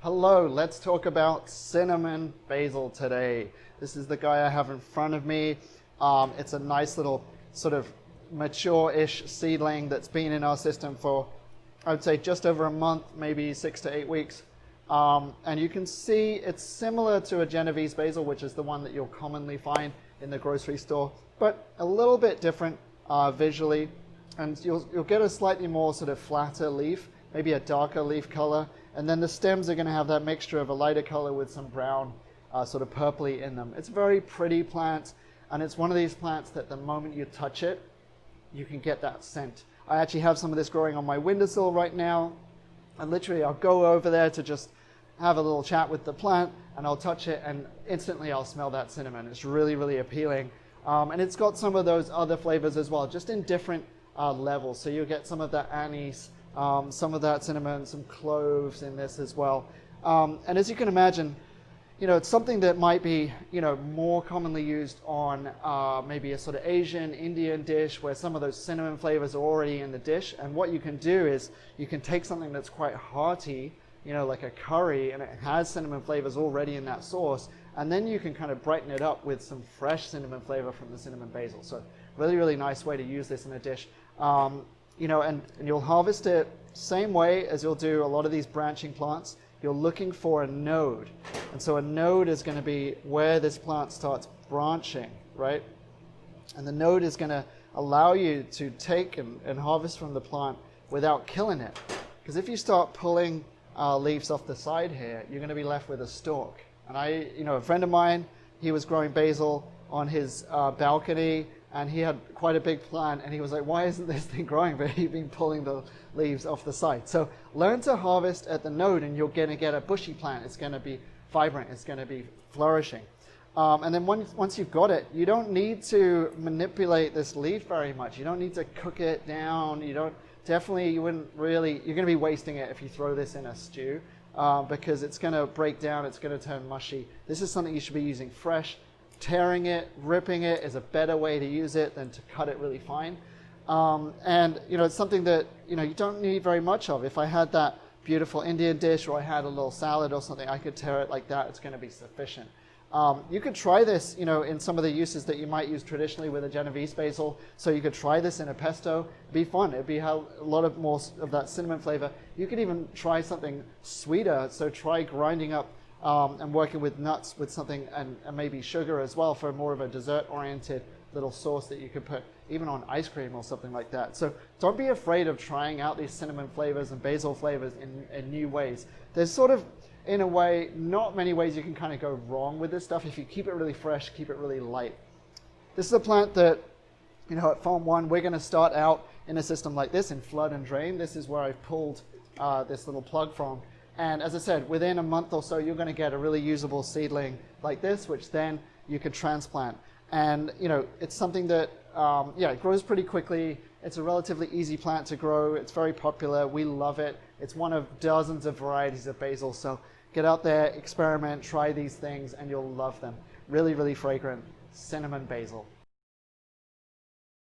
Hello, let's talk about cinnamon basil today. This is the guy I have in front of me. It's a nice little sort of mature-ish seedling that's been in our system for, I would say, just over a month, maybe 6 to 8 weeks. And you can see it's similar to a Genovese basil, which is the one that you'll commonly find in the grocery store, but a little bit different visually. And you'll get a slightly more sort of flatter leaf, maybe a darker leaf color. And then the stems are going to have that mixture of a lighter color with some brown sort of purpley in them. It's a very pretty plant, and it's one of these plants that the moment you touch it, you can get that scent. I actually have some of this growing on my windowsill right now, and literally I'll go over there to just have a little chat with the plant, and I'll touch it, and instantly I'll smell that cinnamon. It's really, really appealing. And it's got some of those other flavors as well, just in different levels. So you'll get some of that anise, some of that cinnamon, some cloves in this as well. And as you can imagine, it's something that might be, more commonly used on maybe a sort of Asian, Indian dish where some of those cinnamon flavors are already in the dish. And what you can do is you can take something that's quite hearty, like a curry, and it has cinnamon flavors already in that sauce, and then you can kind of brighten it up with some fresh cinnamon flavor from the cinnamon basil. So really, really nice way to use this in a dish. And you'll harvest it same way as you'll do a lot of these branching plants. You're looking for a node. And so a node is going to be where this plant starts branching, right? And the node is going to allow you to take and harvest from the plant without killing it. Because if you start pulling leaves off the side here, you're going to be left with a stalk. And a friend of mine, he was growing basil on his balcony, and he had quite a big plant, and he was like, why isn't this thing growing? But he'd been pulling the leaves off the side. So learn to harvest at the node, and you're going to get a bushy plant. It's going to be vibrant. It's going to be flourishing. And then once you've got it, you don't need to manipulate this leaf very much. You don't need to cook it down. You're going to be wasting it if you throw this in a stew, because it's going to break down. It's going to turn mushy. This is something you should be using fresh. Tearing it, ripping it is a better way to use it than to cut it really fine. And it's something that you don't need very much of. If I had that beautiful Indian dish, or I had a little salad or something, I could tear it like that. It's going to be sufficient. You could try this, in some of the uses that you might use traditionally with a Genovese basil. So you could try this in a pesto. It'd be fun. It'd be a lot of more of that cinnamon flavor. You could even try something sweeter. So try grinding up and working with nuts with something, and maybe sugar as well, for more of a dessert-oriented little sauce that you could put even on ice cream or something like that. So don't be afraid of trying out these cinnamon flavors and basil flavors in new ways. There's sort of, in a way, not many ways you can kind of go wrong with this stuff if you keep it really fresh, keep it really light. This is a plant that, at Farm.One, we're going to start out in a system like this, in flood and drain. This is where I've pulled this little plug from. And as I said, within a month or so, you're going to get a really usable seedling like this, which then you could transplant. And, it's something that, it grows pretty quickly. It's a relatively easy plant to grow. It's very popular. We love it. It's one of dozens of varieties of basil. So get out there, experiment, try these things, and you'll love them. Really, really fragrant cinnamon basil.